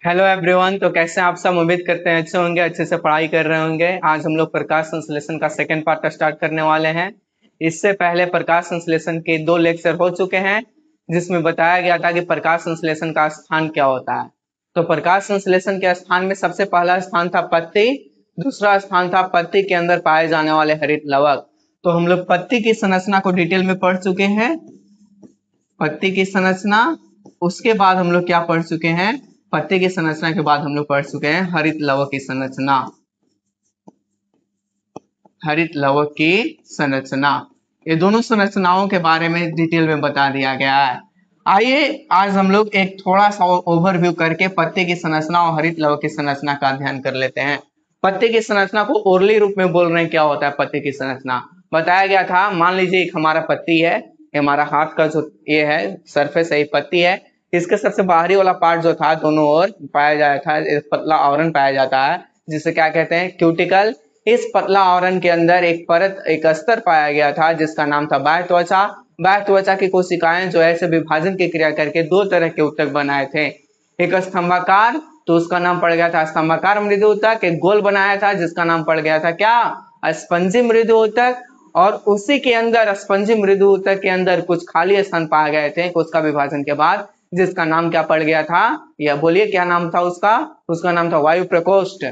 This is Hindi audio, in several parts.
Hello everyone. तो कैसे हैं आप सब? उम्मीद करते हैं अच्छे होंगे, अच्छे से पढ़ाई कर रहे होंगे। आज हम लोग प्रकाश संश्लेषण का सेकंड पार्ट स्टार्ट करने वाले हैं। इससे पहले प्रकाश संश्लेषण के 2 लेक्चर हो चुके हैं, जिसमें बताया गया था कि प्रकाश संश्लेषण का स्थान क्या होता है। तो प्रकाश संश्लेषण के स्थान में सबसे पहला स्थान था पत्ती, दूसरा स्थान था पत्ती के अंदर पाए जाने वाले हरित लवक। तो हम लोग पत्ती की संरचना को डिटेल में पढ़ चुके हैं, पत्ती की संरचना। उसके बाद हम लोग क्या पढ़ चुके हैं? पत्ती की संरचना के बाद हम लोग पढ़ चुके हैं हरित लवक की संरचना। हरित लवक की संरचना, ये दोनों संरचनाओं के बारे में डिटेल में बता दिया गया है। आइए आज हम लोग एक थोड़ा सा ओवरव्यू करके पत्ती की संरचना और हरित लवक की संरचना का अध्ययन कर लेते हैं। पत्ती की संरचना को ओरली रूप में बोल रहे हैं। क्या होता है पत्ती की संरचना? बताया गया था, मान लीजिए एक हमारा पत्ती है, हमारा हाथ का जो ये है सरफेस है, पत्ती है। इसके सबसे बाहरी वाला पार्ट जो था दोनों ओर पाया जाता है, एक पतला आवरण पाया जाता है, जिसे क्या कहते हैं? क्यूटिकल। इस पतला आवरण के अंदर एक परत, एक अस्तर पाया गया था जिसका नाम था बाह्य त्वचा। बाह्य त्वचा की कोशिकाएं जो ऐसे विभाजन की क्रिया करके 2 तरह के ऊतक बनाए थे। एक स्तंभाकार, तो उसका नाम पड़ गया था स्तंभाकार मृदु ऊतक। एक गोल बनाया था जिसका नाम पड़ गया था क्या? स्पंजी मृदु ऊतक। और उसी के अंदर स्पंजी मृदु ऊतक के अंदर कुछ खाली स्थान पाए गए थे कोशिका विभाजन के बाद, जिसका नाम क्या पड़ गया था? या बोलिए क्या नाम था उसका? उसका नाम था वायु प्रकोष्ठ।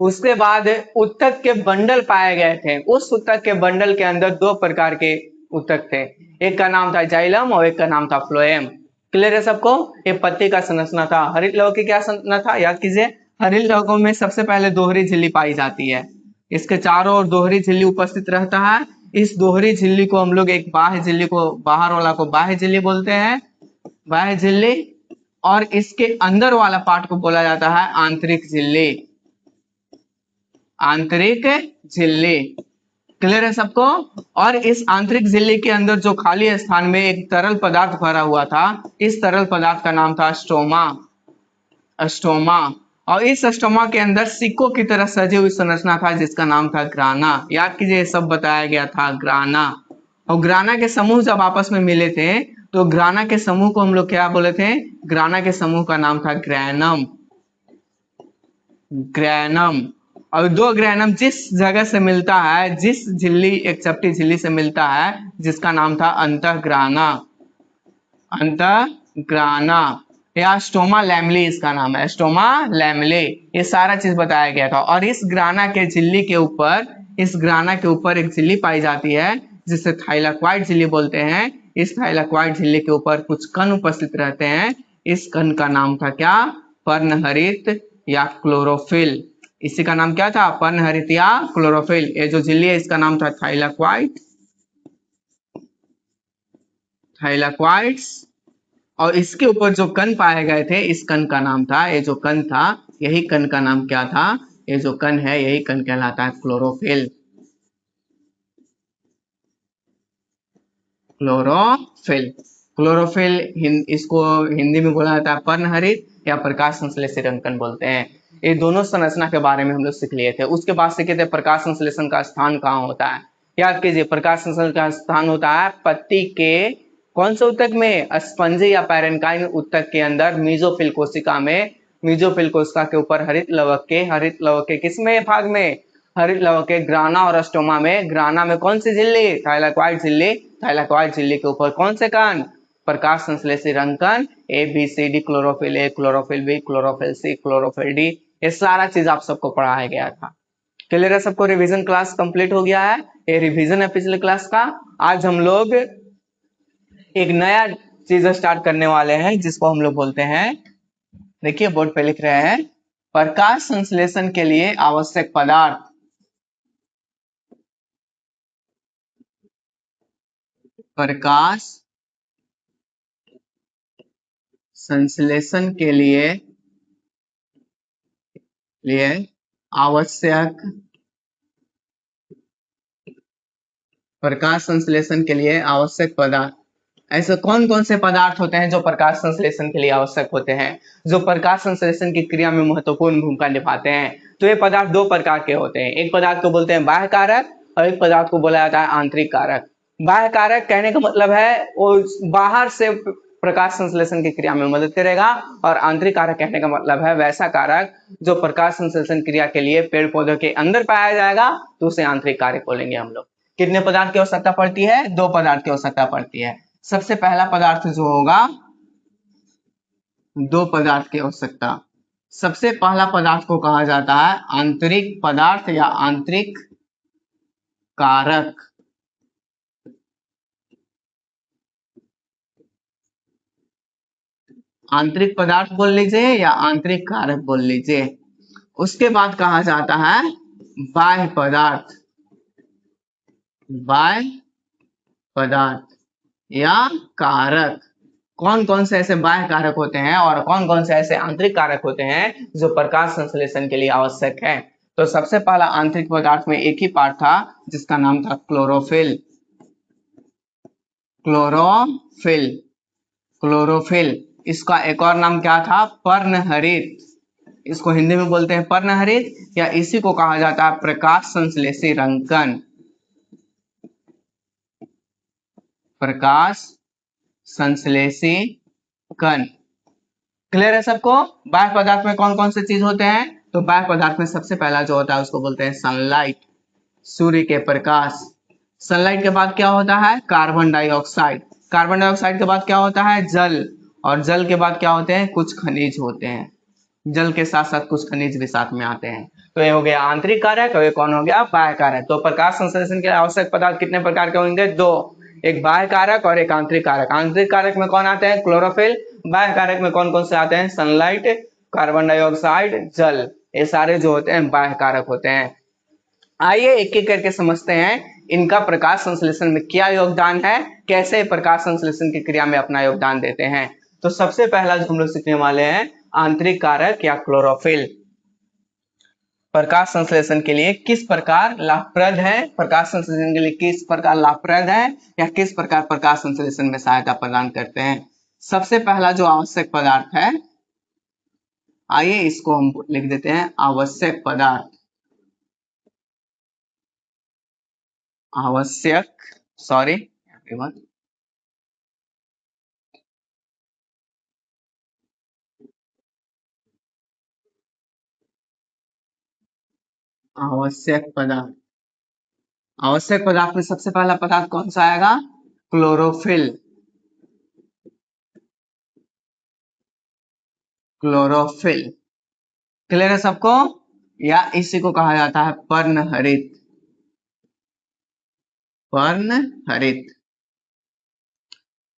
उसके बाद ऊतक के बंडल पाए गए थे। उस ऊतक के बंडल के अंदर 2 प्रकार के ऊतक थे, एक का नाम था जाइलम और एक का नाम था फ्लोएम। क्लियर है सबको? ये पत्ती का संरचना था। हरित लवक की क्या संरचना था याद कीजिए। हरित लवकों में सबसे पहले दोहरी झिल्ली पाई जाती है, इसके चारों ओर दोहरी झिल्ली उपस्थित रहता है। इस दोहरी झिल्ली को हम लोग एक बाह्य झिल्ली को, बाहर वाला को बाह्य झिल्ली बोलते हैं, बाह्य झिल्ली। और इसके अंदर वाला पार्ट को बोला जाता है आंतरिक झिल्ली, आंतरिक झिल्ली। क्लियर है सबको? और इस आंतरिक झिल्ली के अंदर जो खाली स्थान में एक तरल पदार्थ भरा हुआ था, इस तरल पदार्थ का नाम था स्ट्रोमा, स्टोमा। और इस स्टोमा के अंदर सिक्कों की तरह सजी हुई संरचना था जिसका नाम था ग्राना। याद कीजिए, सब बताया गया था ग्राना। और ग्राना के समूह जब आपस में मिले थे तो ग्राना के समूह को हम लोग क्या बोले थे? ग्राना के समूह का नाम था ग्रैनम, ग्रैनम। और 2 ग्रैनम जिस जगह से मिलता है, जिस झिल्ली, एक चपटी झिल्ली से मिलता है, जिसका नाम था अंतःग्राना, अंतःग्राना या स्टोमा लैमली, इसका नाम है स्टोमा लैमली। ये सारा चीज बताया गया था। और इस ग्राना के झिल्ली के ऊपर, इस ग्राना के ऊपर एक झिल्ली पाई जाती है जिसे थाइलाक्वाइड झिल्ली बोलते हैं। इस थाइलाक्वाइड झिल्ली के ऊपर कुछ कण उपस्थित रहते हैं। इस कण का नाम था क्या? पर्णहरित या क्लोरोफिल। इसी का नाम क्या था? पर्णहरित या क्लोरोफिल। ये जो झिल्ली है इसका नाम था थाइलाक्वाइड, थाइलाक्वाइड्स। और इसके ऊपर जो कण पाए गए थे, इस कण का नाम था, ये जो कण था, यही कण का नाम क्या था? ये जो कण है यही कण कहलाता है क्लोरोफिल, क्लोरोफिल। क्लोरोफिल इसको हिंदी में बोला जाता है पर्णहरित या प्रकाश संश्लेषित अंकन बोलते हैं। ये दोनों संरचना के बारे में हम लोग सीख लिए थे। उसके बाद सीखे थे प्रकाश संश्लेषण का स्थान कहाँ होता है। याद कीजिए, प्रकाश संश्लेषण का स्थान होता है पत्ती के कौन से ऊतक में? स्पंजी या पैरेन्काइम ऊतक के अंदर मीजोफिल कोशिका में। मीजोफिल कोशिका के ऊपर हरित लवक के, हरित लवक के किसमें भाग में? हरित लवक के ग्राना और स्टोमा में। ग्राना में कौन सी झिल्ली? थाइलाक्वाइड झिल्ली। थाइलाक्वाइड झिल्ली के ऊपर कौन से कण? प्रकाश संश्लेषित अंकन A B C D, chlorophyll A, chlorophyll B, chlorophyll C, chlorophyll D. ये सारा चीज आप सबको पढ़ाया गया था। क्लियर है सबको? रिवीजन क्लास कंप्लीट हो गया है। ये रिवीजन है पिछले क्लास का। आज हम लोग एक नया चीज स्टार्ट करने वाले हैं जिसको हम लोग बोलते हैं, देखिए बोर्ड पे लिख रहे हैं, प्रकाश संश्लेषण के लिए आवश्यक पदार्थ। प्रकाश संश्लेषण के लिए आवश्यक, प्रकाश संश्लेषण के लिए आवश्यक पदार्थ। ऐसे कौन कौन से पदार्थ होते हैं जो प्रकाश संश्लेषण के लिए आवश्यक होते हैं, जो प्रकाश संश्लेषण की क्रिया में महत्वपूर्ण भूमिका निभाते हैं? तो ये पदार्थ 2 प्रकार के होते हैं। एक पदार्थ को बोलते हैं बाह्य कारक और एक पदार्थ को बोला जाता है आंतरिक कारक। बाह्य कारक कहने का मतलब है वो बाहर से प्रकाश संश्लेषण की क्रिया में मदद करेगा। और आंतरिक कारक कहने का मतलब है वैसा कारक जो प्रकाश संश्लेषण क्रिया के लिए पेड़ पौधों के अंदर पाया जाएगा, तो उसे आंतरिक कारक बोलेंगे हम लोग। कितने पदार्थ की आवश्यकता पड़ती है? 2 पदार्थ की आवश्यकता पड़ती है। सबसे पहला पदार्थ जो होगा, 2 पदार्थ की आवश्यकता। सबसे पहला पदार्थ को कहा जाता है आंतरिक पदार्थ या आंतरिक कारक। आंतरिक पदार्थ बोल लीजिए या आंतरिक कारक बोल लीजिए। उसके बाद कहा जाता है बाह्य पदार्थ, बाह्य पदार्थ या कारक। कौन कौन से ऐसे बाह्य कारक होते हैं और कौन कौन से ऐसे आंतरिक कारक होते हैं जो प्रकाश संश्लेषण के लिए आवश्यक है? तो सबसे पहला आंतरिक पदार्थ में एक ही पार्ट था जिसका नाम था क्लोरोफिल। Chlorophyll, chlorophyll. इसका एक और नाम क्या था? पर्णहरित। इसको हिंदी में बोलते हैं पर्णहरित, या इसी को कहा जाता है प्रकाश संश्लेषी रंकन। प्रकाश संश्लेषी कण। क्लियर है सबको? बाह्य पदार्थ में कौन कौन से चीज होते हैं? तो बाह्य पदार्थ में सबसे पहला जो होता है उसको बोलते हैं सनलाइट, सूर्य के प्रकाश। सनलाइट के बाद क्या होता है? Carbon dioxide. कार्बन डाइऑक्साइड के बाद क्या होता है? जल। और जल के बाद क्या होते हैं? कुछ खनिज होते हैं। जल के साथ साथ कुछ खनिज भी साथ में आते हैं। तो ये हो गया आंतरिक कारक, और ये कौन हो गया? बाह्य कारक। तो प्रकाश संश्लेषण के लिए आवश्यक पदार्थ कितने प्रकार के होंगे? 2, एक बाह्य कारक और एक आंतरिक कारक। आंतरिक कारक में कौन आते हैं? क्लोरोफिल। बाह्य कारक में कौन कौन से आते हैं? सनलाइट, कार्बन डाइऑक्साइड, जल। ये सारे जो होते हैं बाह्य कारक होते हैं। आइए एक एक करके समझते हैं इनका प्रकाश संश्लेषण में क्या योगदान है, कैसे प्रकाश संश्लेषण की क्रिया में अपना योगदान देते हैं। तो सबसे पहला जो हम लोग सीखने वाले हैं आंतरिक कारक या क्लोरोफिल। प्रकाश संश्लेषण के लिए किस प्रकार लाभप्रद है, प्रकाश संश्लेषण के लिए किस प्रकार लाभप्रद है, या किस प्रकार प्रकाश संश्लेषण में सहायता प्रदान करते हैं। सबसे पहला जो आवश्यक पदार्थ है, आइए इसको हम लिख देते हैं आवश्यक पदार्थ। आवश्यक, सॉरी एवरीवन, आवश्यक पदार्थ। आवश्यक पदार्थ में सबसे पहला पदार्थ कौन सा आएगा? क्लोरोफिल। क्लोरोफिल। क्लियर है सबको? या इसी को कहा जाता है पर्णहरित। पर्णहरित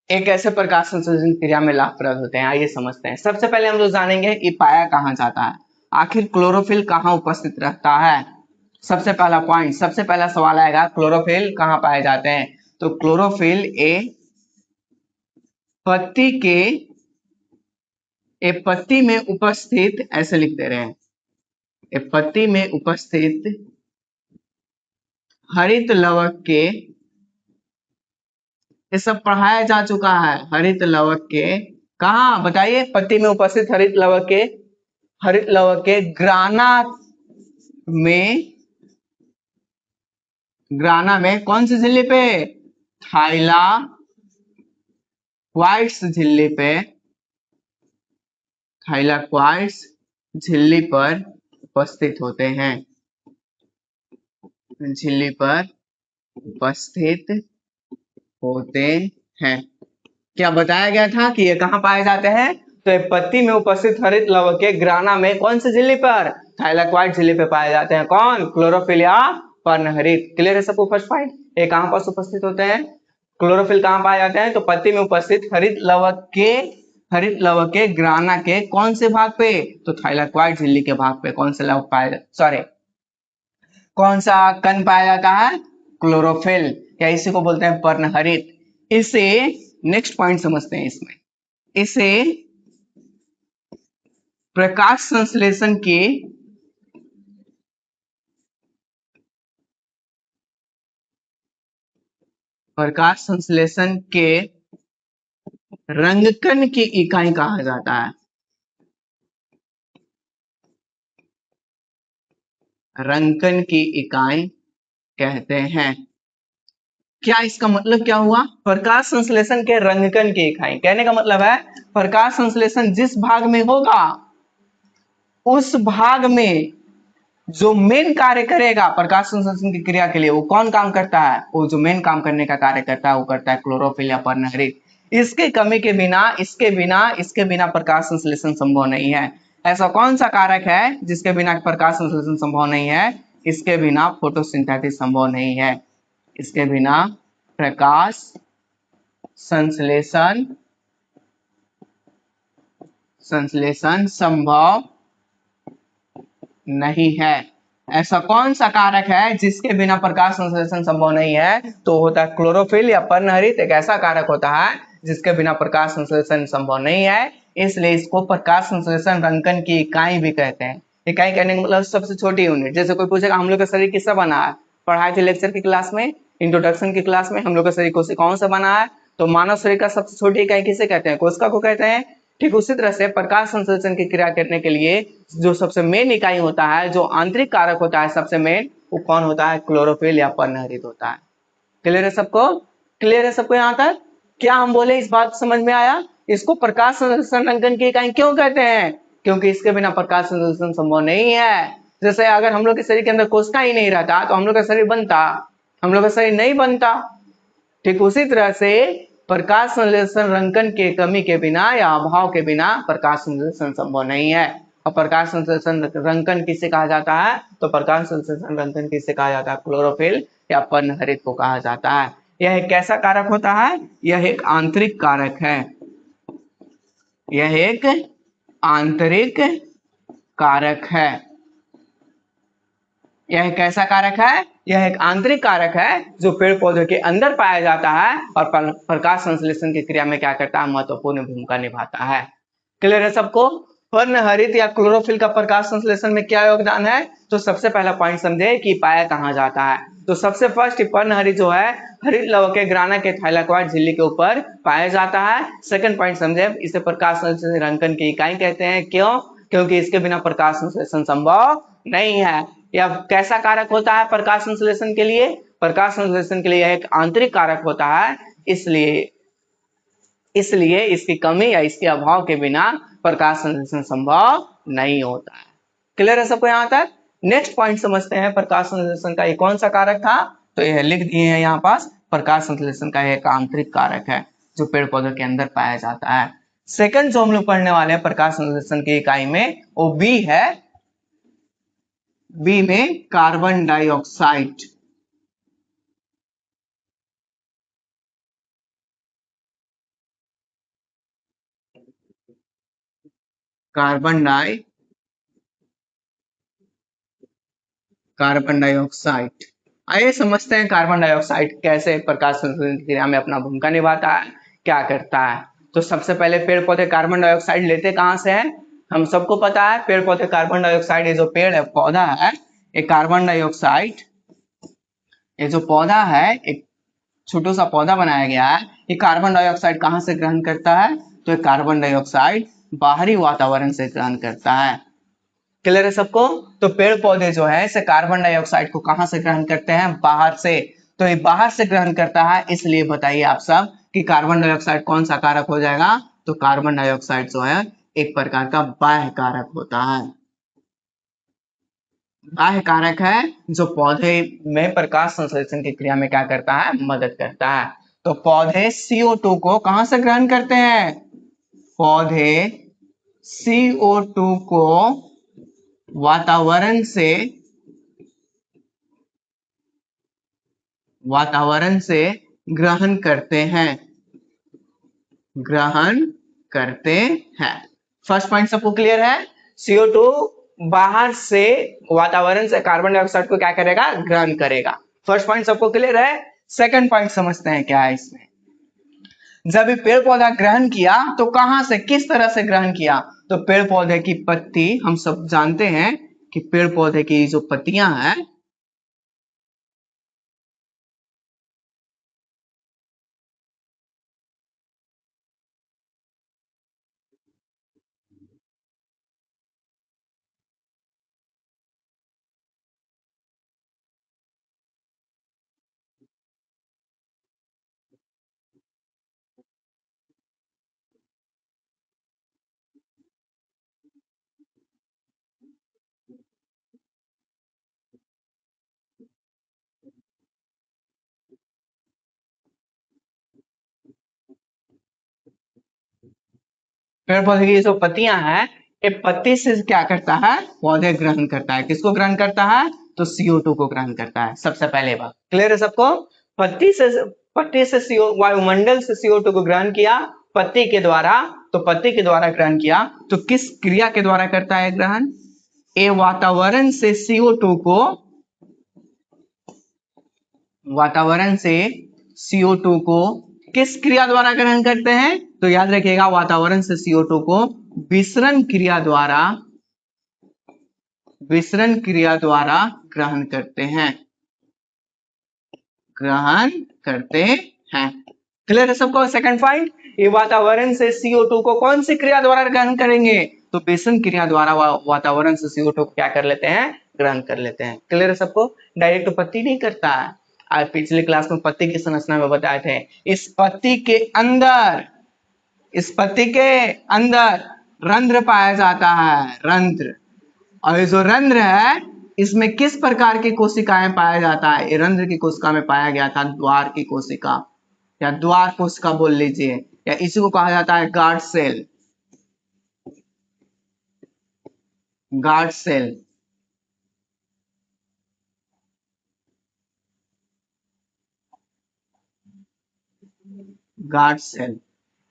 एक ऐसे प्रकाश संश्लेषण क्रिया में लाभप्रद होते हैं। आइए समझते हैं। सबसे पहले हम लोग जानेंगे कि पाया कहाँ जाता है, आखिर क्लोरोफिल कहाँ उपस्थित रहता है। सबसे पहला पॉइंट, सबसे पहला सवाल आएगा क्लोरोफिल कहाँ पाए जाते हैं। तो क्लोरोफिल पत्ती के पत्ती में उपस्थित, ऐसे लिख दे रहे हैं, पत्ती में उपस्थित हरित लवक के, ये सब पढ़ाया जा चुका है। हरित लवक के कहा बताइए? पत्ती में उपस्थित हरित लवक के, हरित लवक के ग्राना में, ग्राना में कौन सी झिल्ली पे? थाइलाक्वाइड्स झिल्ली पे, थाइलाक्वाइड्स झिल्ली पर उपस्थित होते हैं। झिल्ली पर उपस्थित होते हैं। क्या बताया गया था कि ये कहाँ पाए जाते हैं? तो ये पत्ती में उपस्थित हरित लवक के ग्राना में कौन सी झिल्ली पर? थाइलाक्वाइड झिल्ली पे पाए जाते हैं। कौन? क्लोरोफिल या पर्णहरित। क्लियर है सबको फर्स्ट पॉइंट? ये कहाँ पर उपस्थित होते हैं? क्लोरोफिल कहाँ पाए जाते हैं? तो पत्ती में उपस्थित हरित लवक के ग्राना के कौन से भाग पे? तो थाइलाक्वाइड झिल्ली के भाग पे। कौन से लवक पाए, सॉरी कौन सा कण पाया जाता है? क्लोरोफिल, या इसी को बोलते हैं पर्णहरित। इसे नेक्स्ट पॉइंट समझते हैं। इसमें इसे प्रकाश संश्लेषण के रंगकण की इकाई कहा जाता है। रंगकण की इकाई कहते हैं। क्या इसका मतलब क्या हुआ? प्रकाश संश्लेषण के रंगकन की इकाई, कहने का मतलब है प्रकाश संश्लेषण जिस भाग में होगा उस भाग में जो मेन कार्य करेगा प्रकाश संश्लेषण की क्रिया के लिए, वो कौन काम करता है? वो जो मेन काम करने का कार्य करता है वो करता है क्लोरोफिल या पर्णहरित। इसके कमी के बिना, इसके बिना प्रकाश संश्लेषण संभव नहीं है। ऐसा कौन सा कारक है जिसके बिना प्रकाश संश्लेषण संभव नहीं है? इसके बिना फोटोसिंथेसिस संभव नहीं है। इसके बिना प्रकाश संश्लेषण संभव नहीं है। ऐसा कौन सा कारक है जिसके बिना प्रकाश संश्लेषण संभव नहीं है? तो होता है क्लोरोफिल या पर्णहरित। एक ऐसा कारक होता है जिसके बिना प्रकाश संश्लेषण संभव नहीं है, इसलिए इसको प्रकाश संश्लेषण रंकन की इकाई भी कहते हैं। इकाई कहने का मतलब सबसे छोटी यूनिट। जैसे कोई पूछेगा हम लोग का शरीर किससे बना है, पढ़ाए थे लेक्चर की क्लास में, इंट्रोडक्शन की क्लास में, हम लोग का शरीर कोशिकाओं से बना है। तो मानव शरीर का सबसे छोटी इकाई किसे कहते हैं? कोशिका को कहते हैं। ठीक उसी तरह से प्रकाश संश्लेषण की क्रिया करने के लिए जो सबसे मेन इकाई होता है, जो आंतरिक कारक होता है सबसे मेन, वो कौन होता है? क्लोरोफिल या पर्णहरित होता है। क्लियर है सबको? क्लियर है सबको यहाँ तक? क्या हम बोले इस बात समझ में आया? इसको प्रकाश संश्लेषण रंकन की इकाई क्यों कहते हैं? क्योंकि इसके बिना प्रकाश संश्लेषण संभव नहीं है। जैसे अगर हम लोग के शरीर के अंदर कोशिका ही नहीं रहता तो हम लोग का शरीर बनता? हम लोग का शरीर नहीं बनता। ठीक उसी तरह से प्रकाश संश्लेषण रंकन के कमी के बिना या अभाव के बिना प्रकाश संश्लेषण संभव नहीं है। और प्रकाश संश्लेषण रंकन किसे कहा जाता है? तो प्रकाश संश्लेषण रंकन किसे कहा जाता है? क्लोरोफिल या पर्णहरित को कहा जाता है। यह एक कैसा कारक होता है? यह एक आंतरिक कारक है। यह एक आंतरिक कारक है। यह कैसा कारक है? यह एक आंतरिक कारक है जो पेड़ पौधे के अंदर पाया जाता है और प्रकाश संश्लेषण की क्रिया में क्या करता है? महत्वपूर्ण भूमिका निभाता है। क्लियर है सबको? पर्णहरित या क्लोरोफिल का प्रकाश संश्लेषण में क्या योगदान है? तो सबसे पहला पॉइंट समझे कि पाया कहाँ जाता है। तो सबसे फर्स्ट पर्णहरित जो है हरित लव के ग्राना के थाइलाकोइड झिल्ली के ऊपर पाया जाता है। सेकंड पॉइंट समझे, इसे प्रकाश संश्लेषण रंकन की इकाई कहते हैं। क्यों? क्योंकि इसके बिना प्रकाश संश्लेषण संभव नहीं है। यह कैसा कारक होता है प्रकाश संश्लेषण के लिए? प्रकाश संश्लेषण के लिए यह एक आंतरिक कारक होता है, इसलिए इसलिए इसकी कमी या इसके अभाव के बिना प्रकाश संश्लेषण संभव नहीं होता है। क्लियर है सबको यहाँ तक? नेक्स्ट पॉइंट समझते हैं प्रकाश संश्लेषण का ये कौन सा कारक था? तो यह लिख दिए हैं यहाँ पास, प्रकाश संश्लेषण का एक आंतरिक कारक है जो पेड़ पौधों के अंदर पाया जाता है। सेकंड जो हम लोग पढ़ने वाले हैं प्रकाश संश्लेषण की इकाई में, वो बी है। बी में कार्बन डाइऑक्साइड। Carbon dioxide. आइए समझते हैं कार्बन डाइऑक्साइड कैसे प्रकाश संश्लेषण की क्रिया में अपना भूमिका निभाता है, क्या करता है। तो सबसे पहले पेड़ पौधे कार्बन डाइऑक्साइड लेते कहाँ से हैं? हम सबको पता है पेड़ पौधे कार्बन डाइऑक्साइड, ये जो पेड़ है पौधा है, ये कार्बन डाइऑक्साइड, ये जो पौधा है एक छोटा सा पौधा बनाया गया है, ये कार्बन डाइऑक्साइड कहाँ से ग्रहण करता है? तो ये कार्बन डाइऑक्साइड बाहरी वातावरण से ग्रहण करता है। क्लियर है सबको? तो पेड़ पौधे जो है इसे कार्बन डाइऑक्साइड को कहां से ग्रहण करते हैं? बाहर से। तो ये बाहर से ग्रहण करता है, इसलिए बताइए आप सब कि कार्बन डाइऑक्साइड कौन सा कारक हो जाएगा? तो कार्बन डाइऑक्साइड जो है एक प्रकार का बाह्य कारक होता है। बाह्य कारक है जो पौधे में प्रकाश संश्लेषण की क्रिया में क्या करता है? मदद करता है। तो पौधे CO2 को कहां से ग्रहण करते हैं? पौधे CO2 को वातावरण से ग्रहण करते हैं। ग्रहण करते हैं। फर्स्ट पॉइंट सबको क्लियर है? CO2 बाहर से वातावरण से कार्बन डाइऑक्साइड को क्या करेगा? ग्रहण करेगा। फर्स्ट पॉइंट सबको क्लियर है? सेकंड पॉइंट समझते हैं क्या है इसमें। जब ये पेड़ पौधा ग्रहण किया तो कहां से, किस तरह से ग्रहण किया? तो पेड़ पौधे की पत्ती, हम सब जानते हैं कि पेड़ पौधे की जो पत्तियां हैं पेड़ पौधे की जो पत्तियां हैं, ये पत्ती से क्या करता है, पौधे ग्रहण करता है। किसको ग्रहण करता है, तो CO2 को ग्रहण करता है। सबसे पहले बात क्लियर है सबको। पत्ती से CO, वायुमंडल से CO2 को ग्रहण किया पत्ती के द्वारा, तो पत्ती के द्वारा ग्रहण किया, तो किस क्रिया के द्वारा करता है ग्रहण, ये वातावरण से CO2 को, वातावरण से CO2 को किस क्रिया द्वारा ग्रहण करते हैं, तो याद रखिएगा वातावरण से CO2 को विसरण क्रिया द्वारा, विसरण क्रिया द्वारा ग्रहण करते हैं, ग्रहण करते हैं। क्लियर है सबको। सेकंड पॉइंट, ये वातावरण से CO2 को कौन सी क्रिया द्वारा ग्रहण करेंगे, तो विसरण क्रिया द्वारा वातावरण से CO2 को क्या कर लेते हैं, ग्रहण कर लेते हैं। क्लियर है सबको। डायरेक्ट पत्ती नहीं करता है। आज पिछले क्लास में पत्ती की संरचना में बताए थे। इस पत्ती के अंदर, इस पत्ती के अंदर रंध्र पाया जाता है, रंध्र। और ये जो रंध्र है, इसमें किस प्रकार की कोशिकाएं पाया जाता है, ये रंध्र की कोशिका में पाया गया था द्वार की कोशिका, या द्वार कोशिका बोल लीजिए, या इसी को कहा जाता है guard cell, guard cell. Guard cell,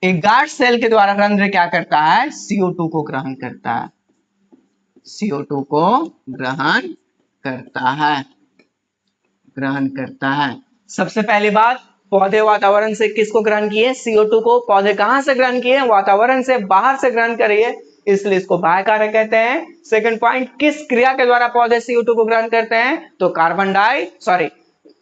एक गार्ड सेल के द्वारा रंध्र क्या करता है, CO2 को ग्रहण करता है, CO2 को ग्रहण करता है, ग्रहण करता है। सबसे पहली बात, पौधे वातावरण से किसको ग्रहण किए, CO2 को। पौधे कहां से ग्रहण किए, वातावरण से, बाहर से ग्रहण करिए, इसलिए इसको बाह्य कारक कहते हैं। सेकंड पॉइंट, किस क्रिया के द्वारा पौधे CO2 को ग्रहण करते हैं, तो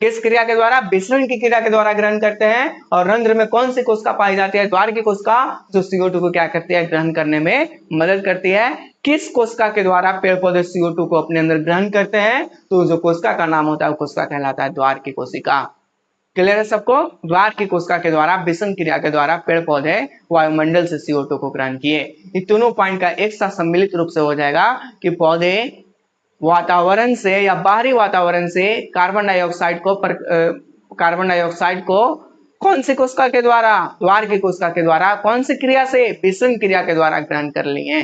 किस क्रिया के द्वारा, विसरण की क्रिया के द्वारा ग्रहण करते हैं। और रंध्र में कौन सी कोशिका पाई जाती है, द्वार की कोशिका, जो CO2 को क्या करती है, ग्रहण करने में मदद करती है। किस कोशिका के द्वारा पेड़ पौधे CO2 को अपने अंदर ग्रहण करते हैं, तो जो कोशिका का नाम होता है वो कोशिका कहलाता है द्वार की कोशिका। क्लियर है सबको। द्वार की कोशिका के द्वारा, विसरण क्रिया के द्वारा पेड़ पौधे वायुमंडल से CO2 को ग्रहण किए। ये दोनों पॉइंट का एक साथ सम्मिलित रूप से हो जाएगा कि पौधे वातावरण से या बाहरी वातावरण से कार्बन डाइऑक्साइड को कौन सी कोशिका के द्वारा, द्वार की कोशिका के द्वारा, कौन सी क्रिया से, विसरण क्रिया के द्वारा ग्रहण कर लिए।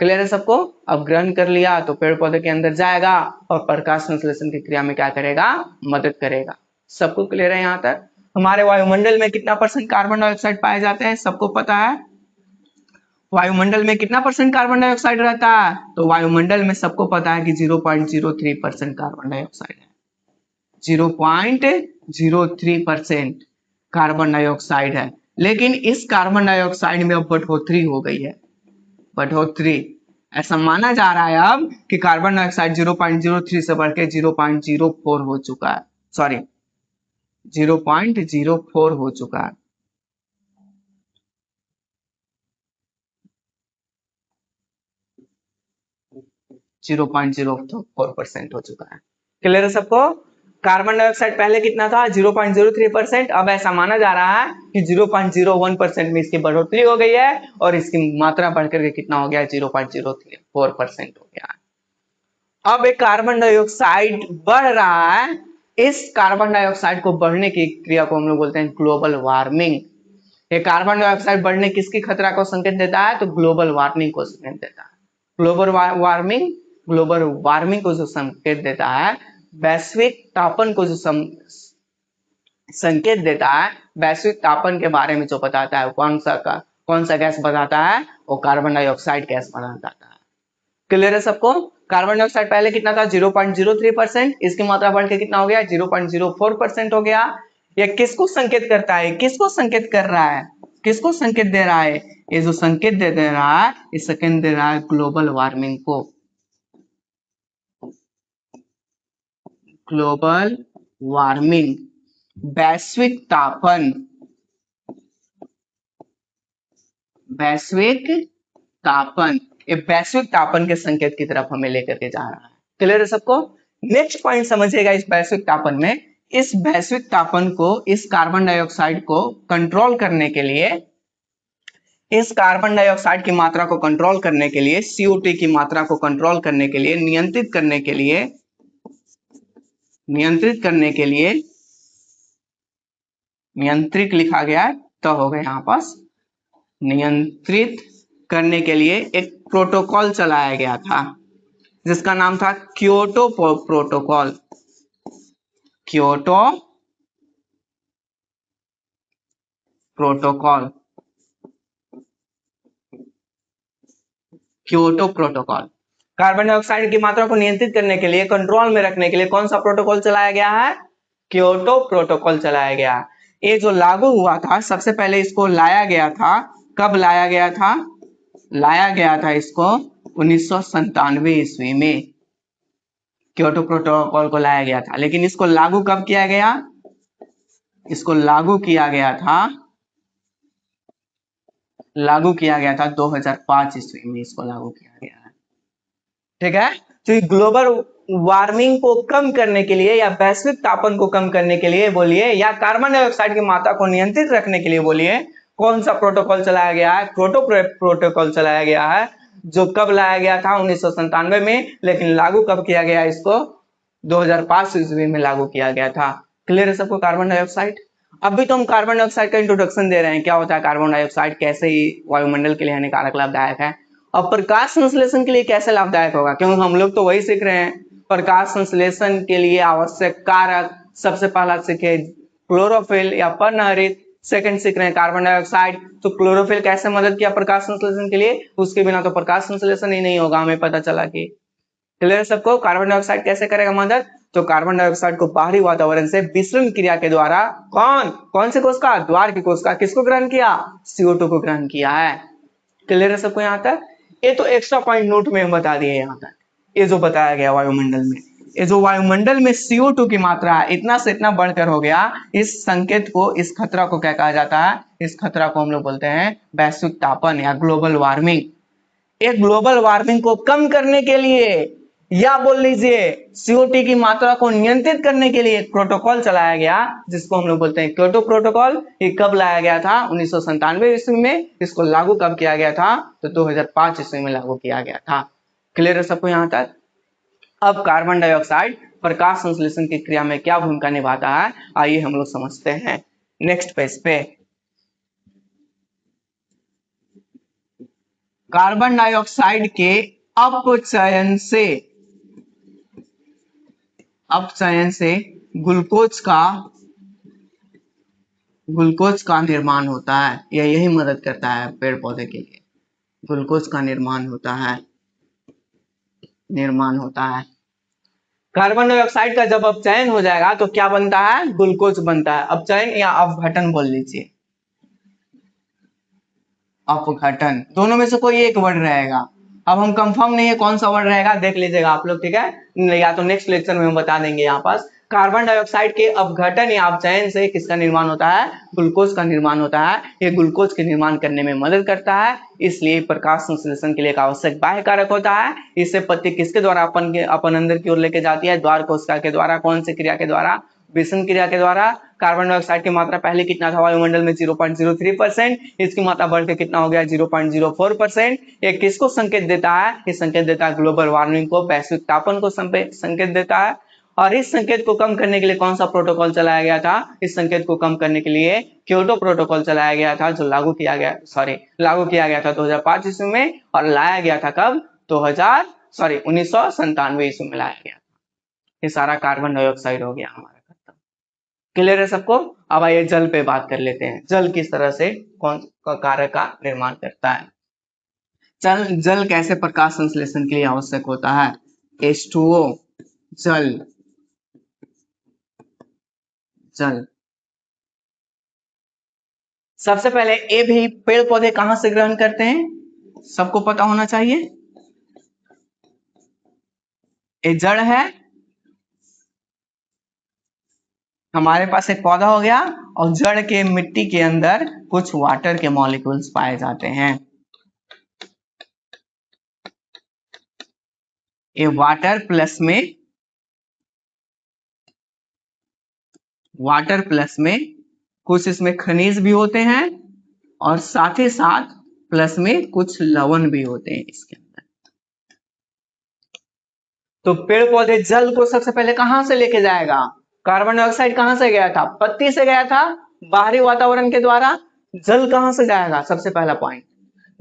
क्लियर है सबको। अब ग्रहण कर लिया तो पेड़ पौधे के अंदर जाएगा और प्रकाश संश्लेषण की क्रिया में क्या करेगा, मदद करेगा। सबको क्लियर है यहाँ तक। हमारे वायुमंडल में कितना परसेंट कार्बन डाइऑक्साइड पाए जाते हैं, सबको पता है। वायुमंडल में कितना परसेंट कार्बन डाइऑक्साइड रहता है, तो वायुमंडल में सबको पता है कि 0.03% कार्बन डाइऑक्साइड है। 0.03% कार्बन डाइऑक्साइड है। लेकिन इस कार्बन डाइऑक्साइड में अब बढ़ोतरी हो गई है, बढ़ोतरी। ऐसा माना जा रहा है अब कि कार्बन डाइऑक्साइड 0.03 से बढ़ के 0.04 हो चुका है, सॉरी 0.04 हो चुका है। 0.04% हो चुका है। क्लियर है सबको। कार्बन डाइऑक्साइड पहले कितना था, 0.03%। अब ऐसा माना जा रहा है कि 0.01% में इसकी बढ़ोतरी हो गई है और इसकी मात्रा बढ़कर के कितना हो गया है, 0.04% हो गया है। अब एक कार्बन डाइऑक्साइड बढ़ रहा है, इस कार्बन डाइऑक्साइड को बढ़ने की क्रिया को हम लोग बोलते हैं ग्लोबल वार्मिंग। ये कार्बन डाइऑक्साइड बढ़ने किसकी खतरा को संकेत देता है, तो ग्लोबल वार्मिंग को संकेत देता है। ग्लोबल वार्मिंग को जो संकेत देता है, वैश्विक तापन को जो संकेत देता है, वैश्विक तापन के बारे में जो बताता है, कौन सा गैस बताता है, वो कार्बन डाइऑक्साइड गैस बताता है। क्लियर है सबको। कार्बन डाइऑक्साइड पहले कितना था, 0.03%। इसकी मात्रा बढ़ के कितना हो गया, 0.04% हो गया। यह किसको संकेत करता है, किसको संकेत कर रहा है, किसको संकेत दे रहा है, ये जो संकेत दे रहा है, ये संकेत दे रहा है ग्लोबल वार्मिंग को। ग्लोबल वार्मिंग, वैश्विक तापन, वैश्विक तापन, ये वैश्विक तापन के संकेत की तरफ हमें लेकर के जा रहा है। क्लियर है सबको। नेक्स्ट पॉइंट समझिएगा इस वैश्विक तापन में। इस वैश्विक तापन को, इस कार्बन डाइऑक्साइड को कंट्रोल करने के लिए, इस कार्बन डाइऑक्साइड की मात्रा को कंट्रोल करने के लिए, CO2 की मात्रा को कंट्रोल करने के लिए, नियंत्रित करने के लिए, नियंत्रित लिखा गया है तो हो गया यहाँ पास, नियंत्रित करने के लिए एक प्रोटोकॉल चलाया गया था जिसका नाम था Kyoto protocol. Kyoto protocol, Kyoto protocol. Carbon dioxide की मात्रा को नियंत्रित करने के लिए, कंट्रोल में रखने के लिए कौन सा प्रोटोकॉल चलाया गया है? क्योटो प्रोटोकॉल चलाया गया। ये जो लागू हुआ था, सबसे पहले इसको लाया गया था, कब लाया गया था? लाया गया था इसको 1997 ईस्वी में क्योटो प्रोटोकॉल को लाया गया था। लेकिन इसको लागू कब किया गया? इसको लागू किया गया था 2005 ईस्वी में इसको लागू किया गया है। ठीक है, तो ये ग्लोबल वार्मिंग को कम करने के लिए या वैश्विक तापन को कम करने के लिए बोलिए, या कार्बन डाइऑक्साइड की मात्रा को नियंत्रित रखने के लिए बोलिए, कौन सा प्रोटोकॉल चलाया गया है? क्योटो प्रोटोकॉल चलाया गया है, जो कब लाया गया था? 1997 में। लेकिन लागू कब किया गया? इसको 2005 ईस्वी में लागू किया गया था। क्लियर है सबको? Carbon dioxide. अभी तो हम कार्बन डाइऑक्साइड का इंट्रोडक्शन दे रहे हैं, क्या होता है कार्बन डाइऑक्साइड, कैसे ही वायुमंडल के लिए हानिकारक लाभदायक है, और प्रकाश संश्लेषण के लिए कैसे लाभदायक होगा, क्योंकि हम लोग तो वही सीख रहे हैं। प्रकाश संश्लेषण के लिए आवश्यक कारक, सबसे पहला सीखे क्लोरोफिल या पर्णहरित, सेकंड सीख रहे हैं कार्बन डाइऑक्साइड। तो क्लोरोफिल कैसे मदद किया प्रकाश संश्लेषण के लिए, उसके बिना तो प्रकाश संश्लेषण ही नहीं होगा, हमें पता चला कि। क्लियर सबको? कार्बन डाइऑक्साइड कैसे करेगा मदद? तो कार्बन डाइऑक्साइड को बाहरी वातावरण से विसरण क्रिया के द्वारा कौन से कोशिका? द्वार की कोशिका किसको ग्रहण किया? CO2 को ग्रहण किया है। क्लियर है सबको यहाँ तक? ये तो एक्स्ट्रा पॉइंट नोट में बता दिए यहाँ तक, ये जो बताया गया वायुमंडल में, ये जो वायुमंडल में CO2 की मात्रा है इतना से इतना बढ़कर हो गया, इस संकेत को, इस खतरा को क्या कहा जाता है? इस खतरा को हम लोग बोलते हैं वैश्विक तापन या ग्लोबल वार्मिंग। एक ग्लोबल वार्मिंग को कम करने के लिए, या बोल लीजिए CO2 की मात्रा को नियंत्रित करने के लिए एक प्रोटोकॉल चलाया गया जिसको हम लोग बोलते हैं क्योटो प्रोटोकॉल। ये कब लाया गया था? 1997 ईस्वी में। इसको लागू कब किया गया था? तो 2005 ईस्वी में लागू किया गया था। क्लियर है सबको यहाँ तक? अब कार्बन डाइऑक्साइड प्रकाश संश्लेषण की क्रिया में क्या भूमिका निभाता है, आइए हम लोग समझते हैं नेक्स्ट पेज पे। कार्बन डाइऑक्साइड के अपचयन से ग्लूकोज का निर्माण होता है, या यही मदद करता है पेड़ पौधे के लिए। ग्लूकोज का निर्माण होता है। कार्बन डाइऑक्साइड का जब अपचयन हो जाएगा तो क्या बनता है? ग्लूकोज बनता है। अपचयन या अपघटन बोल लीजिए, अपघटन, दोनों में से कोई एक वर्ड रहेगा। अब हम कंफर्म नहीं है कौन सा वर्ड रहेगा, देख लीजिएगा आप लोग, ठीक है, या तो नेक्स्ट लेक्चर में हम बता देंगे। यहाँ पास कार्बन डाइऑक्साइड के अपघटन या अपचयन से किसका निर्माण होता है? ग्लूकोज का निर्माण होता है। ये ग्लूकोज के निर्माण करने में मदद करता है, इसलिए प्रकाश संश्लेषण के लिए एक आवश्यक बाह्य कारक होता है। इससे पत्ती किसके द्वारा अपन अंदर की ओर लेके जाती है? द्वार कोशिका के द्वारा। कौन सी क्रिया के द्वारा? विसरण क्रिया के द्वारा। कार्बन डाइऑक्साइड की मात्रा पहले कितना था वायुमंडल में? 0.03%। इसकी मात्रा बढ़ के कितना हो गया? 0.04%। ये किसको संकेत देता है? ये संकेत देता है ग्लोबल वार्मिंग को, वैश्विक तापन को संकेत देता है। और इस संकेत को कम करने के लिए कौन सा प्रोटोकॉल चलाया गया था? इस संकेत को कम करने के लिए क्योटो प्रोटोकॉल चलाया गया था, जो लागू किया गया था 2005 ईस्वी में, और लाया गया था कब? 1997 ईस्वी में लाया गया। ये सारा कार्बन डाइऑक्साइड हो गया हमारा खत्म। क्लियर है सबको? अब आइए जल पे बात कर लेते हैं। जल किस तरह से कौन कारक का निर्माण करता है? जल कैसे प्रकाश संश्लेषण के लिए आवश्यक होता है? H2O, जल सबसे पहले ये भी पेड़ पौधे कहां से ग्रहण करते हैं? सबको पता होना चाहिए। ये जड़ है, हमारे पास एक पौधा हो गया, और जड़ के मिट्टी के अंदर कुछ वाटर के मॉलिक्यूल्स पाए जाते हैं। ये वाटर प्लस में कुछ इसमें खनिज भी होते हैं, और साथ ही साथ प्लस में कुछ लवण भी होते हैं इसके अंदर। तो पेड़ पौधे जल को सबसे पहले कहां से लेके जाएगा? कार्बन डाइऑक्साइड कहां से गया था? पत्ती से गया था, बाहरी वातावरण के द्वारा। जल कहां से जाएगा? सबसे पहला पॉइंट,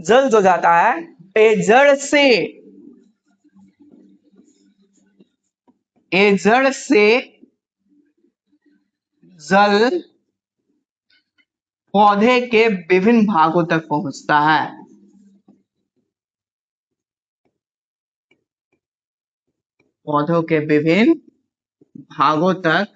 जल जो जाता है ए जड़ से जल पौधे के विभिन्न भागों तक पहुंचता है। पौधों के विभिन्न भागों तक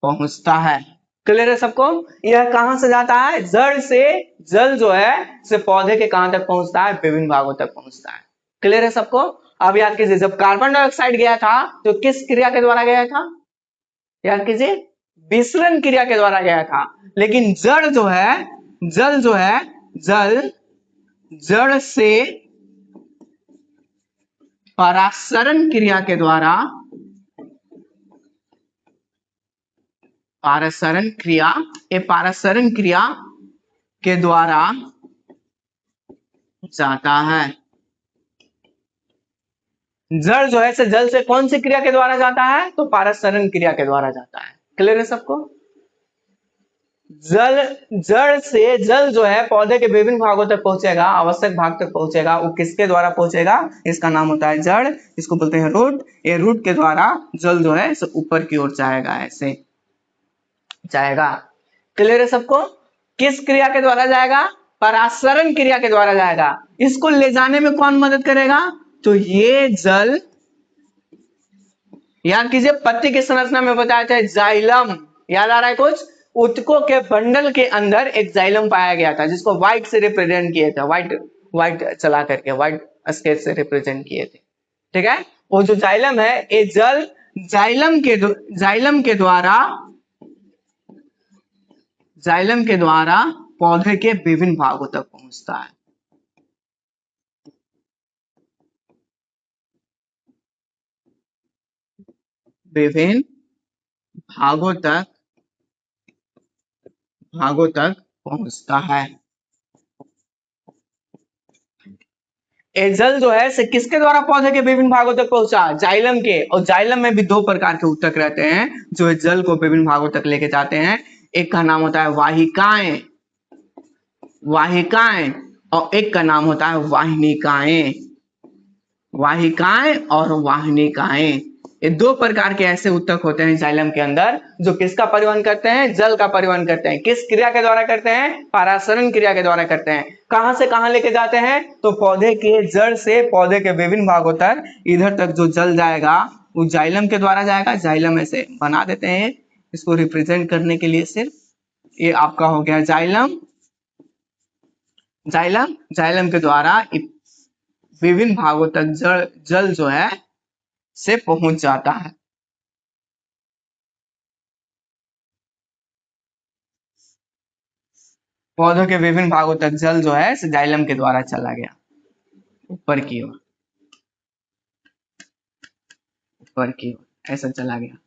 पहुंचता है। क्लियर है सबको? यह कहां से जाता है? जड़ से जल जो है से पौधे के कहां तक पहुंचता है? विभिन्न भागों तक पहुंचता है। क्लियर है सबको? अब याद कीजिए, जब कार्बन डाइऑक्साइड गया था तो किस क्रिया के द्वारा गया था? याद कीजिए, विसरण क्रिया के द्वारा गया था। लेकिन जल जो है जड़ से परासरण क्रिया के द्वारा पारासरण क्रिया के द्वारा जाता है। जड़ जो है जल से कौन सी क्रिया के द्वारा जाता है? तो पारासरण क्रिया के द्वारा जाता है। क्लियर है सबको? जड़ से जल जो है पौधे के विभिन्न भागों तक पहुंचेगा, आवश्यक भाग तक पहुंचेगा। वो किसके द्वारा पहुंचेगा? इसका नाम होता है जड़, इसको बोलते हैं रूट। ये रूट के द्वारा जल जो है ऊपर की ओर जाएगा, ऐसे जाएगा। क्लियर है सबको? किस क्रिया के द्वारा जाएगा? परासरण क्रिया के द्वारा जाएगा। इसको ले जाने में कौन मदद करेगा? तो ये जल, याद कीजिए पत्ती की संरचना में बताया था जाइलम, याद आ रहा है कुछ? ऊतकों के बंडल के अंदर एक जाइलम पाया गया था, जिसको व्हाइट से रिप्रेजेंट किए थे, व्हाइट चला करके व्हाइट स्केच से रिप्रेजेंट किए थे। ठीक है? वो जो जाइलम है, ये जल जाइलम के द्वारा पौधे के विभिन्न भागों तक पहुंचता है। विभिन्न भागों तक पहुंचता है। ये जल जो है से किसके द्वारा पौधे के विभिन्न भागों तक पहुंचा? जाइलम के। और जाइलम में भी दो प्रकार के ऊतक रहते हैं जो जल को विभिन्न भागों तक लेके जाते हैं। एक का नाम होता है वाहिकाएं, और एक का नाम होता है वाहिनिकाएं। और वाहिनिकाएं, ये दो प्रकार के ऐसे ऊतक होते हैं जाइलम के अंदर जो किसका परिवहन करते हैं? जल का परिवहन करते हैं। किस क्रिया के द्वारा करते हैं? पारासरण क्रिया के द्वारा करते हैं। कहां से कहां लेके जाते हैं? तो पौधे के जड़ से पौधे के विभिन्न भागों तक, इधर तक जो जल जाएगा वो जाइलम के द्वारा जाएगा। जाइलम ऐसे बना देते हैं इसको रिप्रेजेंट करने के लिए, सिर्फ ये आपका हो गया जाइलम के द्वारा विभिन्न भागों तक जल जो है से पहुंच जाता है। पौधों के विभिन्न भागों तक जल जो है जाइलम के द्वारा चला गया ऊपर की ओर, ऐसा चला गया।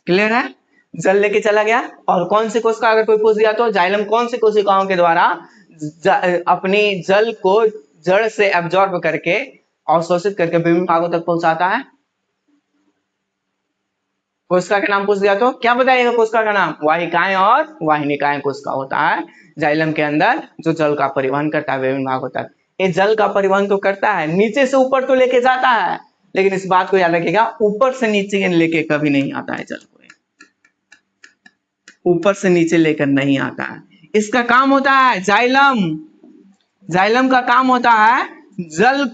क्लियर है? जल लेके चला गया। और कौन सी कोशिका, अगर कोई पूछ दिया तो जाइलम कौन सी कोशिकाओं के द्वारा अपनी जल को जड़ से एब्जॉर्ब करके अवशोषित करके विभिन्न भागों तक पहुंचाता है? कोशिका का नाम पूछ दिया तो क्या बताइएगा? कोशिका का नाम वाहिकाएं और वाहिनिकाएं कोशिका होता है जाइलम के अंदर, जो जल का परिवहन करता है विभिन्न भागों तक। ये जल का परिवहन तो करता है, नीचे से ऊपर तो लेके जाता है, लेकिन इस बात को याद रखिएगा, ऊपर से नीचे लेके कभी नहीं आता है जल को। ऊपर से नीचे लेकर नहीं आता है। इसका काम होता है जाइलम का काम होता है जल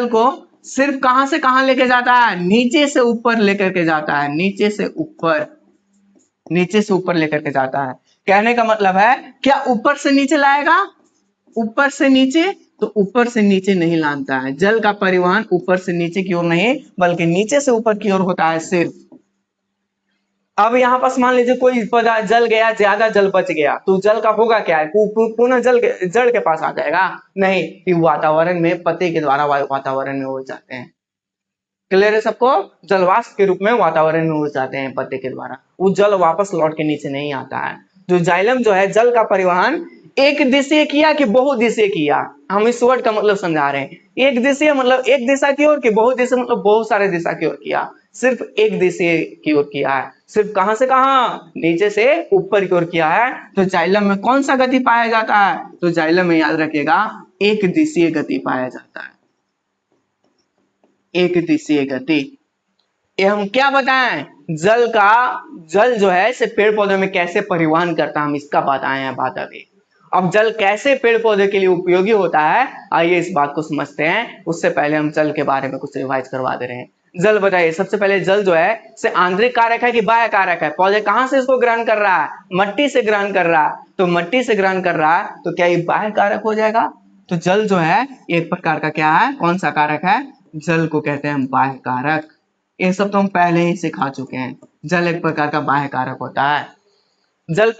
को सिर्फ कहां से कहां लेके जाता है? नीचे से ऊपर लेकर के जाता है। नीचे से ऊपर लेकर के जाता है। कहने का मतलब है, क्या ऊपर से नीचे लाएगा? ऊपर से नीचे तो ऊपर से नीचे नहीं लाता है। जल का परिवहन ऊपर से नीचे की ओर नहीं, बल्कि नीचे से ऊपर की ओर होता है सिर्फ। अब यहाँ पास मान लीजिए कोई जल गया, ज्यादा जल बच गया, तो जल का होगा क्या? पुनः जड़ के पास आ जाएगा? नहीं, कि वातावरण में पत्ते के द्वारा वातावरण में उड़ जाते हैं। क्लियर है सबको? जलवाष्प के रूप में वातावरण में उड़ जाते हैं पत्ते के द्वारा। वो जल वापस लौट के नीचे नहीं आता है। जो जाइलम जो है जल का परिवहन एक दिशा किया कि बहुदिशीय किया? हम इस वर्ड का मतलब समझा रहे हैं। एक दिशा मतलब एक दिशा की ओर, कि बहुदिशीय मतलब बहुत सारे दिशा की ओर किया? सिर्फ एक दिशा की ओर किया है। सिर्फ कहां से कहां, नीचे से ऊपर की ओर किया है। तो जाइलम में कौन सा गति पाया जाता है, तो जाइलम में याद रखिएगा एक दिशीय गति पाया जाता है, एक दिशीय गति। ये हम क्या बताएं, जल जो है इसे पेड़ पौधे में कैसे परिवहन करता है, हम इसका बताए हैं बात अभी। अब जल कैसे पेड़ पौधे के लिए उपयोगी होता है, आइए इस बात को समझते हैं। उससे पहले हम जल के बारे में कुछ रिवाइज करवा दे रहे हैं। जल बताइए, सबसे पहले जल जो है इसे आंतरिक कारक है कि बाह्य कारक है? पौधे कहां से इसको ग्रहण कर रहा है, मट्टी से ग्रहण कर रहा है। तो मट्टी से ग्रहण कर रहा है तो क्या ये बाह्य कारक हो जाएगा? तो जल जो है एक प्रकार का क्या है, कौन सा कारक है? जल को कहते हैं हम बाह्य कारक। ये सब तो हम पहले ही सिखा चुके हैं। जल एक प्रकार का बाह्य कारक होता है। जल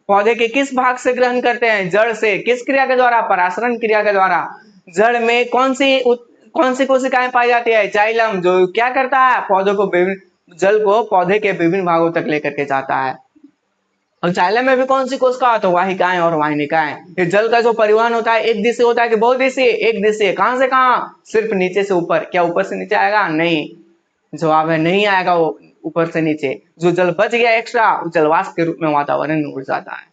पौधे के किस भाग से ग्रहण करते हैं? जड़ से। किस क्रिया के द्वारा? परासरण क्रिया के द्वारा। जड़ में कौन सी कोशिकाएं पाई जाती है? जाइलम, जो क्या करता है, पौधों को जल को पौधे के विभिन्न भागों तक लेकर के जाता है। और जाइलम में भी कौन सी कोशिका? तो वाहिकाएं और वाहिनिकाएं। ये जल का जो परिवहन होता है एक दिशा होता है कि बहुत दिशा? एक दिशा। कहां से कहां? सिर्फ नीचे से ऊपर। क्या ऊपर से नीचे आएगा? नहीं, जवाब है नहीं आएगा वो ऊपर से नीचे। जो जल बच गया एक्स्ट्रा, जलवाष्प के रूप में वातावरण में उड़ जाता है।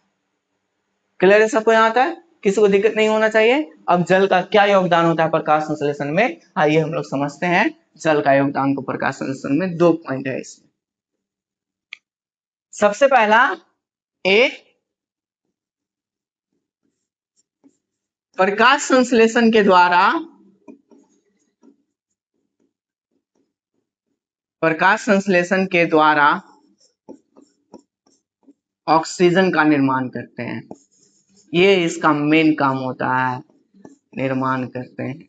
क्लियर है सबको यहाँ तक? किसी को दिक्कत नहीं होना चाहिए। अब जल का क्या योगदान होता है प्रकाश संश्लेषण में, आइए हम लोग समझते हैं। जल का योगदान को प्रकाश संश्लेषण में 2 पॉइंट है इसमें। सबसे पहला, एक प्रकाश संश्लेषण के द्वारा ऑक्सीजन का निर्माण करते हैं। ये इसका मेन काम होता है, निर्माण करते हैं।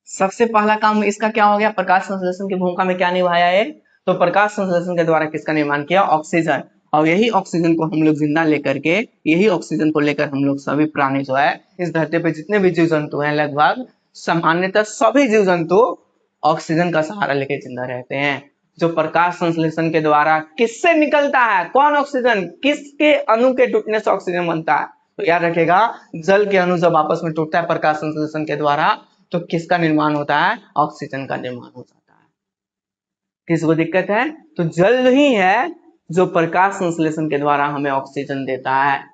सबसे पहला काम इसका क्या हो गया, प्रकाश संश्लेषण की भूमिका में क्या निभाया है? तो प्रकाश संश्लेषण के द्वारा किसका निर्माण किया? ऑक्सीजन। और यही ऑक्सीजन को हम लोग जिंदा लेकर के, यही ऑक्सीजन को लेकर हम लोग सभी प्राणी जो है इस धरती पे जितने भी जीव जंतु हैं, लगभग सामान्यतः सभी जीव जंतु ऑक्सीजन का सहारा लेके जिंदा रहते हैं। जो प्रकाश संश्लेषण के द्वारा किससे निकलता है, कौन ऑक्सीजन, किसके अणु के टूटने से ऑक्सीजन बनता है? तो याद रखेगा, जल के अणु जब आपस में टूटता है प्रकाश संश्लेषण के द्वारा, तो किसका निर्माण होता है? ऑक्सीजन का निर्माण हो जाता है। किसको दिक्कत है? तो जल ही है जो प्रकाश संश्लेषण के द्वारा हमें ऑक्सीजन देता है।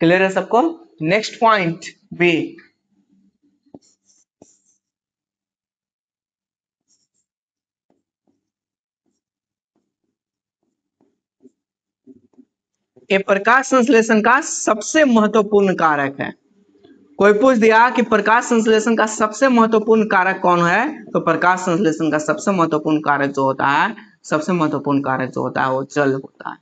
क्लियर है सबको? नेक्स्ट पॉइंट बी, ये प्रकाश संश्लेषण का सबसे महत्वपूर्ण कारक है। कोई पूछ दिया कि प्रकाश संश्लेषण का सबसे महत्वपूर्ण कारक कौन है, तो प्रकाश संश्लेषण का सबसे महत्वपूर्ण कारक जो होता है, सबसे महत्वपूर्ण कारक जो होता है वो जल होता है।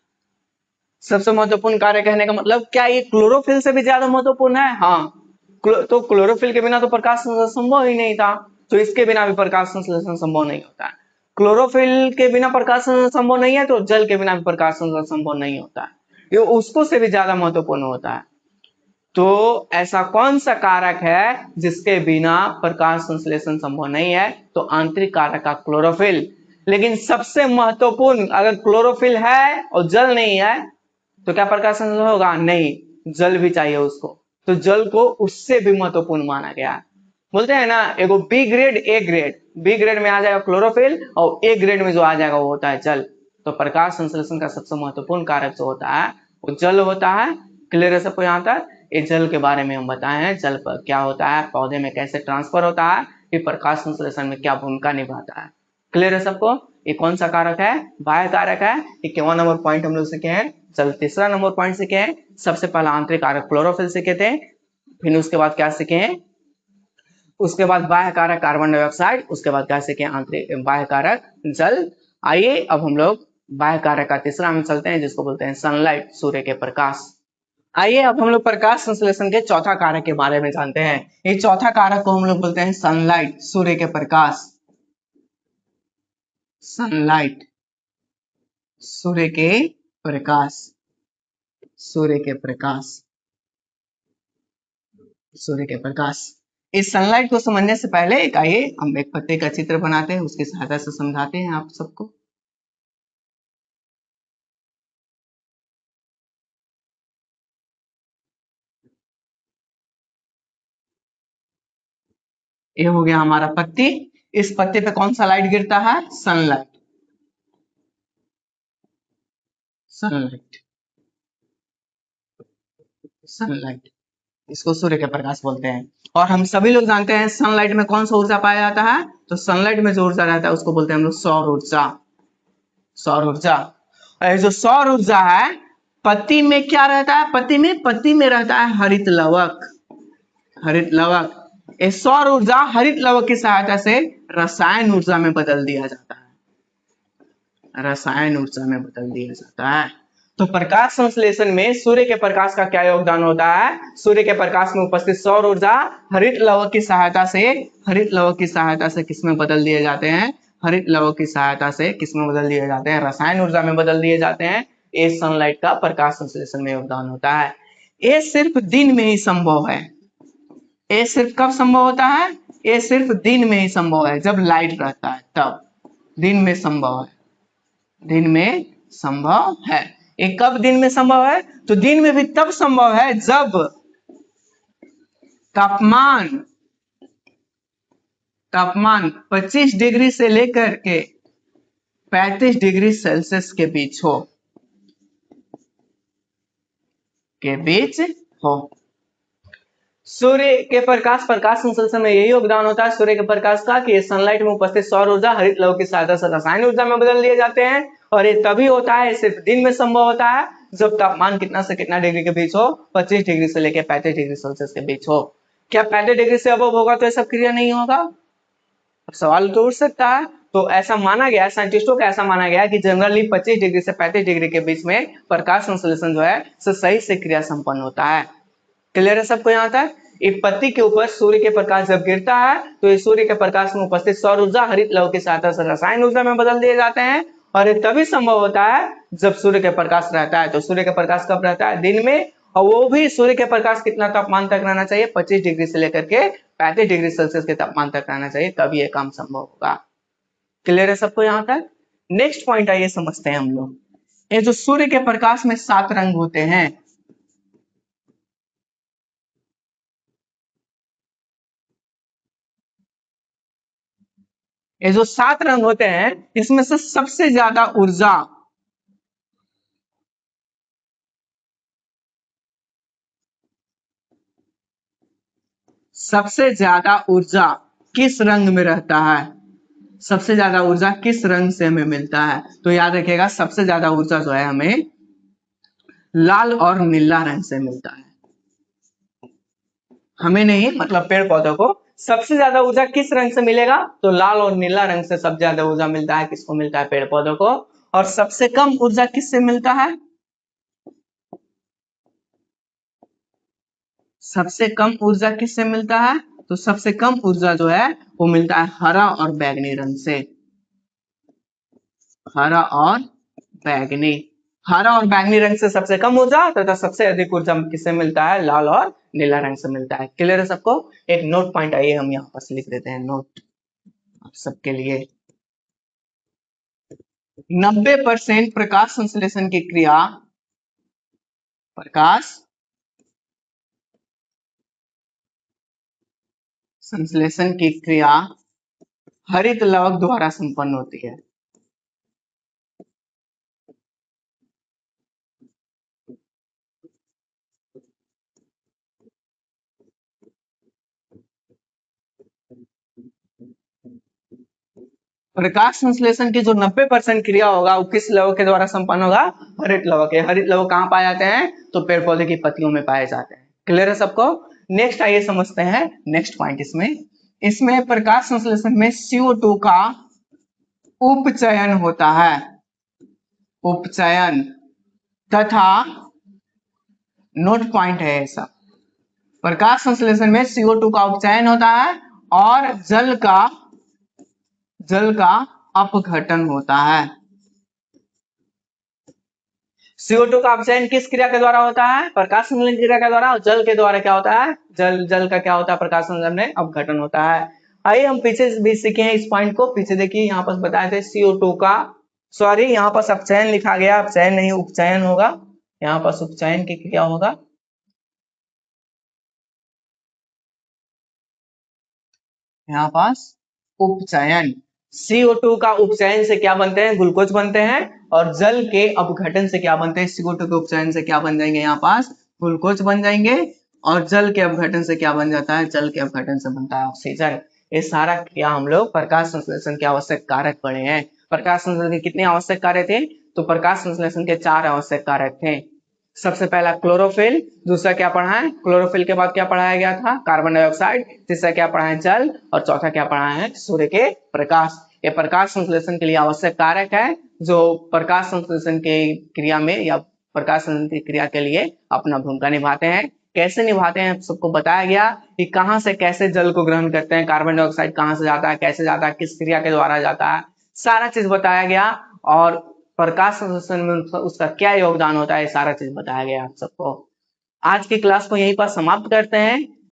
सबसे महत्वपूर्ण कार्य कहने का मतलब क्या ये क्लोरोफिल से भी ज्यादा महत्वपूर्ण है? हाँ, तो क्लोरोफिल के बिना तो प्रकाश संश्लेषण संभव ही नहीं था, तो इसके बिना भी प्रकाश संश्लेषण संभव नहीं होता है। क्लोरोफिल के बिना प्रकाश संश्लेषण संभव नहीं है, तो जल के बिना भी प्रकाश संश्लेषण संभव नहीं होता है। ये उसको से भी ज्यादा महत्वपूर्ण होता है। तो ऐसा कौन सा कारक है जिसके बिना प्रकाश संश्लेषण संभव नहीं है? तो आंतरिक कारक का क्लोरोफिल। लेकिन सबसे महत्वपूर्ण, अगर क्लोरोफिल है और जल नहीं है तो क्या प्रकाश संश्लेषण होगा? नहीं, जल भी चाहिए उसको। तो जल को उससे भी महत्वपूर्ण माना गया है। बोलते हैं ना, एगो B grade A grade, B grade में आ जाएगा क्लोरोफिल और ए ग्रेड में जो आ जाएगा वो होता है जल। तो प्रकाश संश्लेषण का सबसे महत्वपूर्ण कारक जो होता है वो जल होता है। क्लियर है सबको यहाँ तक? ये जल के बारे में हम बताए हैं, जल पर क्या होता है, पौधे में कैसे ट्रांसफर होता है, ये प्रकाश संश्लेषण में क्या भूमिका निभाता है। क्लियर है सबको? ये कौन सा कारक है? बाह्य कारक है। 51 नंबर पॉइंट हम लोग सीखे हैं। चल तीसरा नंबर पॉइंट सीखे हैं। सबसे पहला आंतरिक कारक क्लोरोफिल सीखे थे, फिर उसके बाद क्या सीखे हैं, उसके बाद बाह्य कारक कार्बन डाइऑक्साइड, उसके बाद क्या सीखे? आंतरिक बाह्य कारक जल। आइए अब हम लोग बाह्य कारक का तीसरा में चलते हैं, जिसको बोलते हैं सनलाइट, सूर्य के प्रकाश। आइए अब हम लोग प्रकाश संश्लेषण के चौथा कारक के बारे में जानते हैं। ये चौथा कारक को हम लोग बोलते हैं सनलाइट, सूर्य के प्रकाश। सनलाइट, सूर्य के प्रकाश, सूर्य के प्रकाश, सूर्य के प्रकाश। इस सनलाइट को समझने से पहले एक आइए हम एक पत्ते का चित्र बनाते हैं, उसकी सहायता से समझाते हैं आप सबको। ये हो गया हमारा पत्ती, इस पत्ते पे कौन सा लाइट गिरता है? सनलाइट। सनलाइट, सनलाइट, इसको सूर्य के प्रकाश बोलते हैं। और हम सभी लोग जानते हैं सनलाइट में कौन सा ऊर्जा पाया जाता है? तो सनलाइट में जो ऊर्जा रहता है उसको बोलते हैं हम लोग सौर ऊर्जा। सौर ऊर्जा। और ये जो सौर ऊर्जा है, पत्ती में क्या रहता है? पत्ती में रहता है हरित लवक। हरित लवक। इस सौर ऊर्जा हरित लवक की सहायता से रसायन ऊर्जा में बदल दिया जाता है। रसायन ऊर्जा में बदल दिया जाता है। तो प्रकाश संश्लेषण में सूर्य के प्रकाश का क्या योगदान होता है? सूर्य के प्रकाश में उपस्थित सौर ऊर्जा हरित लवक की सहायता से, हरित लवक की सहायता से किसमें बदल दिए जाते हैं? हरित लवक की सहायता से किसमें बदल दिए जाते हैं? रसायन ऊर्जा में बदल दिए जाते हैं। ये सनलाइट का प्रकाश संश्लेषण में योगदान होता है। ये सिर्फ दिन में ही संभव है। ये सिर्फ कब संभव होता है? ये सिर्फ दिन में ही संभव है, जब लाइट रहता है तब। दिन में संभव है, दिन में संभव है। ये कब दिन में संभव है? तो दिन में भी तब संभव है जब तापमान तापमान 25 डिग्री से लेकर के 35 डिग्री सेल्सियस के बीच हो। सूर्य के प्रकाश संश्लेषण में यही योगदान होता है सूर्य के प्रकाश का कि सनलाइट में उपस्थित सौर ऊर्जा हरित लवक की सहायता से रसायन ऊर्जा में बदल दिए जाते हैं। और ये तभी होता है, सिर्फ दिन में संभव होता है जब तापमान कितना से कितना डिग्री के बीच हो? 25 डिग्री से लेकर 35 डिग्री सेल्सियस के बीच हो। क्या 35 डिग्री से अबव होगा तो ये सब क्रिया नहीं होगा? सवाल तो उठ सकता है। तो ऐसा माना गया, साइंटिस्टों का ऐसा माना गया कि जनरली 25 डिग्री से 35 डिग्री के बीच में प्रकाश संश्लेषण जो है सही से क्रिया संपन्न होता है। क्लियर है सबको यहाँ तक? एक पत्ती के ऊपर सूर्य के प्रकाश जब गिरता है तो इस सूर्य के प्रकाश में उपस्थित सौर ऊर्जा हरित लवक की सहायता से रसायन ऊर्जा में बदल दिए जाते हैं। और ये तभी संभव होता है जब सूर्य के प्रकाश रहता है। तो सूर्य के प्रकाश कब रहता है? दिन में। और वो भी सूर्य के प्रकाश कितना तापमान तक रहना चाहिए? 25 डिग्री से लेकर के 35 डिग्री सेल्सियस के तापमान तक रहना चाहिए, तभी ये काम संभव होगा। क्लियर है सबको यहाँ तक? नेक्स्ट पॉइंट आइए समझते हैं हम लोग। ये जो सूर्य के प्रकाश में 7 रंग होते हैं, ये जो 7 रंग होते हैं इसमें से सबसे ज्यादा ऊर्जा किस रंग में रहता है? सबसे ज्यादा ऊर्जा किस रंग से हमें मिलता है? तो याद रखिएगा, सबसे ज्यादा ऊर्जा जो है हमें लाल और नीला रंग से मिलता है। हमें नहीं, मतलब पेड़ पौधों को सबसे ज्यादा ऊर्जा किस रंग से मिलेगा? तो लाल और नीला रंग से सबसे ज्यादा ऊर्जा मिलता है। किसको मिलता है? पेड़ पौधों को। और सबसे कम ऊर्जा किससे मिलता है? सबसे कम ऊर्जा किससे मिलता है? तो सबसे कम ऊर्जा जो है वो मिलता है हरा और बैगनी रंग से। हरा और बैगनी। हरा और बैगनी रंग से सबसे कम ऊर्जा तथा सबसे अधिक ऊर्जा किससे मिलता है? लाल और नीला रंग से मिलता है। क्लियर है सबको? एक नोट पॉइंट आइए हम यहाँ पर लिख देते हैं, नोट आप सबके लिए। 90% प्रकाश संश्लेषण की क्रिया, प्रकाश संश्लेषण की क्रिया हरित लवक द्वारा संपन्न होती है। प्रकाश संश्लेषण की जो 90% क्रिया होगा वो किस लवक के द्वारा संपन्न होगा? हरित लवक के। हरित लवक कहाँ पाए जाते हैं? तो पेड़ पौधे की पत्तियों में पाए जाते हैं। क्लियर है सबको? नेक्स्ट आइए समझते हैं नेक्स्ट पॉइंट। इसमें प्रकाश संश्लेषण में CO2 का उपचयन होता है। उपचयन तथा नोट पॉइंट है ऐसा, प्रकाश संश्लेषण में CO2 का उपचयन होता है और जल का अपघटन होता है। CO2 का अपचयन किस क्रिया के द्वारा होता है? प्रकाश संश्लेषण क्रिया के द्वारा। और जल के द्वारा क्या होता है? जल का क्या होता है? प्रकाश संश्लेषण में अपघटन होता है। आइए हम पीछे भी सीखे हैं इस पॉइंट को। पीछे देखिए, यहाँ पर बताए थे CO2 का, सॉरी यहाँ पर अपचयन लिखा गया, अपचयन नहीं उपचयन होगा। यहाँ पर उपचयन की क्रिया होगा। यहाँ पास उपचयन। CO2 का उपचयन से क्या बनते हैं? ग्लूकोज बनते हैं। और जल के अपघटन से क्या बनते हैं? CO2 के उपचयन से क्या बन जाएंगे? यहाँ पास ग्लूकोज बन जाएंगे। और जल के अपघटन से क्या बन जाता है? जल के अपघटन से बनता है ऑक्सीजन। ये सारा क्रिया हम लोग प्रकाश संश्लेषण के आवश्यक कारक पढ़े हैं। प्रकाश संश्लेषण के कितने आवश्यक कार्य थे? तो प्रकाश संश्लेषण के 4 आवश्यक कारक थे। सबसे पहला क्लोरोफिल, दूसरा क्या पढ़ा है? क्लोरोफिल के बाद क्या पढ़ाया गया था? Carbon dioxide. तीसरा क्या पढ़ा है? जल। और चौथा क्या पढ़ा है? सूर्य के प्रकाश। ये प्रकाश संश्लेषण के लिए आवश्यक कारक है जो प्रकाश संश्लेषण के क्रिया में या प्रकाश संश्लेषण की क्रिया के लिए अपना भूमिका निभाते हैं। कैसे निभाते हैं सबको बताया गया कि कहां से कैसे जल को ग्रहण करते हैं, कार्बन डाइऑक्साइड कहां से जाता है, कैसे जाता है, किस क्रिया के द्वारा जाता है, सारा चीज बताया गया। और प्रकाश संश्लेषण में उसका क्या योगदान होता है, सारा चीज बताया गया आप सबको। आज की क्लास को यहीं पर समाप्त करते हैं।